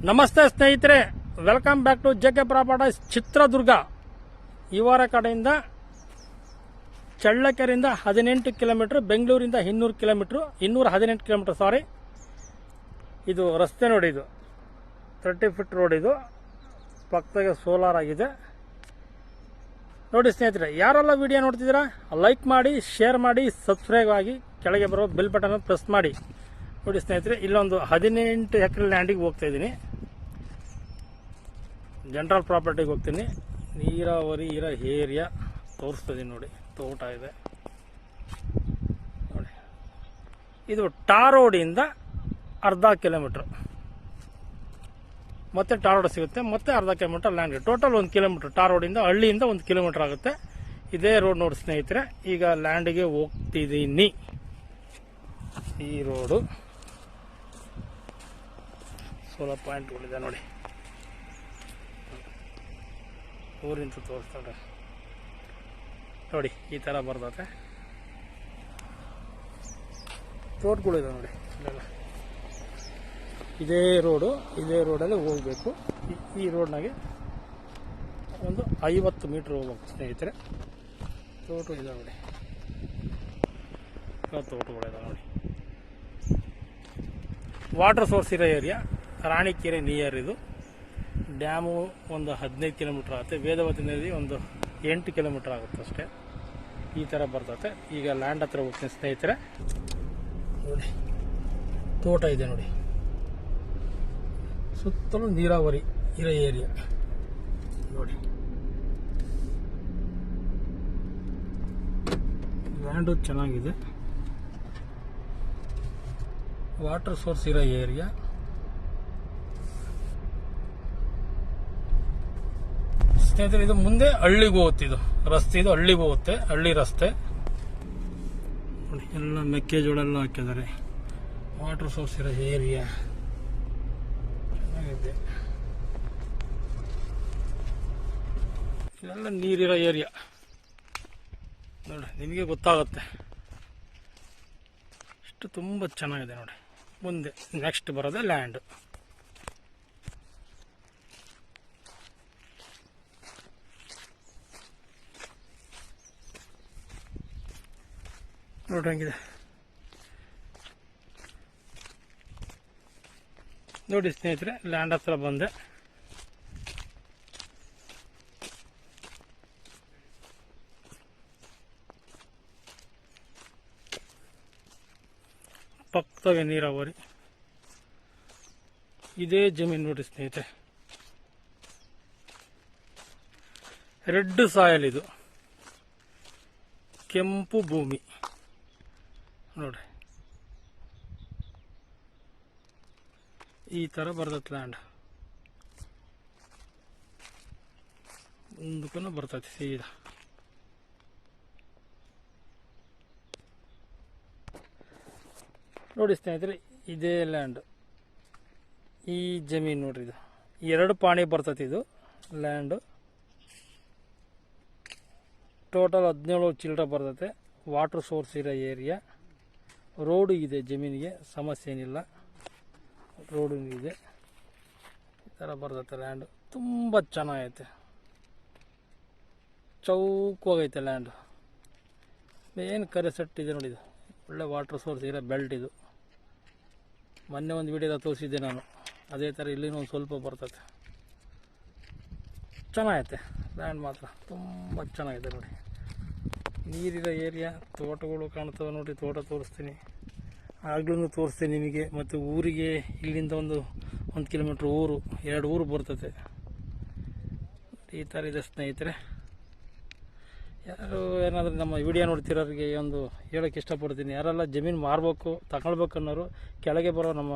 ನಮಸ್ತೆ ಸ್ನೇಹಿತರೆ, welcome back to JK Properties Chitradurga. ಈ ವಾರ ಕಡೆಯಿಂದ ಚಳ್ಳಕೆರೆಯಿಂದ 18 ಕಿಲೋಮೀಟರ್, ಬೆಂಗಳೂರಿಂದ 200 ಕಿಲೋಮೀಟರ್, 218 ಕಿಲೋಮೀಟರ್ ಸಾರಿ. ಇದು ರಸ್ತೆ ನೋಡಿ, ಇದು 30 ಫೀಟ್ ರೋಡ್. ಇದು ಪಕ್ಕದಾಗೆ ಸೋಲಾರ್ ಆಗಿದೆ ನೋಡಿ. ಸ್ನೇಹಿತರೆ, ಯಾರೆಲ್ಲ ವಿಡಿಯೋ ನೋಡ್ತಿದ್ದೀರಾ ಲೈಕ್ ಮಾಡಿ, ಶೇರ್ ಮಾಡಿ, ಸಬ್ಸ್ಕ್ರೈಬ್ ಆಗಿ, ಕೆಳಗೆ ಬರೋ ಬೆಲ್ ಬಟನ್ ಪ್ರೆಸ್ ಮಾಡಿ. ನೋಡಿ ಸ್ನೇಹಿತರೆ, ಇಲ್ಲೊಂದು 18 ಎಕರೆ ಲ್ಯಾಂಡಿಗೆ ಹೋಗ್ತಾ ಇದ್ದೀನಿ. ಜನರಲ್ ಪ್ರಾಪರ್ಟಿಗೆ ಹೋಗ್ತೀನಿ. ನೀರಾವರಿ ಇರೋ ಏರಿಯಾ ತೋರಿಸ್ತಿದ್ದೀನಿ ನೋಡಿ. ತೋಟ ಇದೆ ನೋಡಿ. ಇದು ಟಾರ್ ರೋಡಿಂದ ಅರ್ಧ ಕಿಲೋಮೀಟ್ರ್, ಮತ್ತೆ ಟಾರ್ ರೋಡ್ ಸಿಗುತ್ತೆ, ಮತ್ತೆ ಅರ್ಧ ಕಿಲೋಮೀಟರ್ ಲ್ಯಾಂಡ್. ಟೋಟಲ್ 1 ಕಿಲೋಮೀಟರ್ ಟಾರ್ ರೋಡಿಂದ, ಹಳ್ಳಿಯಿಂದ 1 ಕಿಲೋಮೀಟರ್ ಆಗುತ್ತೆ. ಇದೇ ರೋಡ್ ನೋಡಿ ಸ್ನೇಹಿತರೆ. ಈಗ ಲ್ಯಾಂಡಿಗೆ ಹೋಗ್ತಿದ್ದೀನಿ. ಈ ರೋಡು ಸೋಲಾರ್ ಪಾಯಿಂಟ್ ಉಳಿದೆ ನೋಡಿ. ಊರಿಂತ ತೋರಿಸ್ತಾರೆ ನೋಡಿ. ಈ ಥರ ಬರ್ತದೆ. ತೋಟಗಳಿದೆ ನೋಡಿ ಇಲ್ಲೆಲ್ಲ. ಇದೇ ರೋಡು, ಇದೇ ರೋಡಲ್ಲಿ ಹೋಗಬೇಕು. ಈ ರೋಡ್ನಾಗೆ ಒಂದು 50 ಮೀಟ್ರ್ ಹೋಗ್ಬೇಕು ಸ್ನೇಹಿತರೆ. ತೋಟ ಇದೆ ನೋಡಿ, ತೋಟಗಳಿದೆ ನೋಡಿ. ವಾಟರ್ ಸೋರ್ಸ್ ಇರೋ ಏರಿಯಾ, ರಾಣಿಕೆರೆ ನಿಯರ್. ಇದು ಡ್ಯಾಮು ಒಂದು 15 ಕಿಲೋಮೀಟ್ರ್ ಆಗುತ್ತೆ. ವೇದವತಿ ನದಿ ಒಂದು 8 ಕಿಲೋಮೀಟ್ರ್ ಆಗುತ್ತೆ ಅಷ್ಟೇ. ಈ ಥರ ಬರ್ತದೆ. ಈಗ ಲ್ಯಾಂಡ್ ಹತ್ರ ಹೋಗ್ತೀನಿ ಸ್ನೇಹಿತರೆ. ನೋಡಿ, ತೋಟ ಇದೆ ನೋಡಿ. ಸುತ್ತಲೂ ನೀರಾವರಿ ಇರೋ ಏರಿಯಾ ನೋಡಿ. ಲ್ಯಾಂಡು ಚೆನ್ನಾಗಿದೆ. ವಾಟರ್ ಸೋರ್ಸ್ ಇರೋ ಏರಿಯಾ. ಸ್ನೇಹಿತರೆ, ಇದು ಮುಂದೆ ಹಳ್ಳಿಗೆ ಹೋಗುತ್ತೆ. ಇದು ರಸ್ತೆ, ಇದು ಹಳ್ಳಿಗೆ ಹೋಗುತ್ತೆ. ಹಳ್ಳಿ ರಸ್ತೆ ನೋಡಿ. ಎಲ್ಲ ಮೆಕ್ಕೆಜೋಳ ಎಲ್ಲ ಹಾಕಿದ್ದಾರೆ. ವಾಟರ್ ಸೋರ್ಸ್ ಇರೋ ಏರಿಯಾ ಚೆನ್ನಾಗಿದೆ. ಇಲ್ಲೆಲ್ಲ ನೀರಿರೋ ಏರಿಯಾ ನೋಡಿ. ನಿಮಗೆ ಗೊತ್ತಾಗುತ್ತೆ ಇಷ್ಟು ತುಂಬ ಚೆನ್ನಾಗಿದೆ ನೋಡಿ. ಮುಂದೆ ನೆಕ್ಸ್ಟ್ ಬರೋದೇ ಲ್ಯಾಂಡ್. ನೋಡಿ ಹಂಗಿದೆ ನೋಡಿ ಸ್ನೇಹಿತರೆ. ಲ್ಯಾಂಡ್ ಹತ್ರ ಬಂದೆ. ಪಕ್ಕದಾಗೆ ನೀರಾವರಿ. ಇದೇ ಜಮೀನು ನೋಡಿ ಸ್ನೇಹಿತರೆ. ರೆಡ್ ಸಾಯಲ್, ಇದು ಕೆಂಪು ಭೂಮಿ ನೋಡಿ. ಈ ಥರ ಬರ್ತೈತೆ ಲ್ಯಾಂಡ್. ಮುಂದಕ್ಕೂ ಬರ್ತೈತೆ ಸೀದಾ. ನೋಡಿ ಸ್ನೇಹಿತರೆ, ಇದೇ ಲ್ಯಾಂಡ್. ಈ ಜಮೀನು ನೋಡ್ರಿ, ಇದು 2 ಪಾಣಿ ಬರ್ತೈತೆ. ಇದು ಲ್ಯಾಂಡು ಟೋಟಲ್ 17 ಚಿಲ್ಲರೆ ಬರ್ತೈತೆ. ವಾಟರ್ ಸೋರ್ಸ್ ಇರೋ ಏರಿಯಾ. ರೋಡು ಇದೆ ಜಮೀನಿಗೆ, ಸಮಸ್ಯೆ ಏನಿಲ್ಲ. ರೋಡು ಇದೆ. ಈ ಥರ ಬರ್ತೈತೆ ಲ್ಯಾಂಡು. ತುಂಬ ಚೆನ್ನಾಗೈತೆ, ಚೌಕವಾಗೈತೆ ಲ್ಯಾಂಡು. ಏನು ಕರೆ ಸೆಟ್ ಇದೆ ನೋಡಿ. ಇದು ಒಳ್ಳೆ ವಾಟರ್ ಸೋರ್ಸ್ ಇರೋ ಬೆಲ್ಟ್. ಇದು ಮೊನ್ನೆ ಒಂದು ವಿಡಿಯೋದ ತೋರಿಸಿದ್ದೆ ನಾನು. ಅದೇ ಥರ ಇಲ್ಲಿನೂ ಒಂದು ಸ್ವಲ್ಪ ಬರ್ತೈತೆ. ಚೆನ್ನಾಗೈತೆ ಲ್ಯಾಂಡ್ ಮಾತ್ರ, ತುಂಬ ಚೆನ್ನಾಗಿದೆ ನೋಡಿ. ನೀರಿರೋ ಏರಿಯಾ. ತೋಟಗಳು ಕಾಣ್ತವೆ ನೋಡಿ. ತೋಟ ತೋರಿಸ್ತೀನಿ, ಆಗ್ಲೂ ತೋರಿಸ್ತೀನಿ ನಿಮಗೆ. ಮತ್ತು ಊರಿಗೆ ಇಲ್ಲಿಂದ ಒಂದು 1 ಕಿಲೋಮೀಟ್ರ್ ಊರು, 2 ಊರು ಬರ್ತದೆ. ಈ ಥರ ಇದೆ ಸ್ನೇಹಿತರೆ. ಯಾರು ಏನಾದರೂ ನಮ್ಮ ವಿಡಿಯೋ ನೋಡ್ತಿರೋರಿಗೆ ಒಂದು ಹೇಳೋಕ್ಕೆ ಇಷ್ಟಪಡ್ತೀನಿ. ಯಾರೆಲ್ಲ ಜಮೀನು ಮಾರಬೇಕು, ತಗೊಳ್ಬೇಕು ಅನ್ನೋರು ಕೆಳಗೆ ಬರೋ ನಮ್ಮ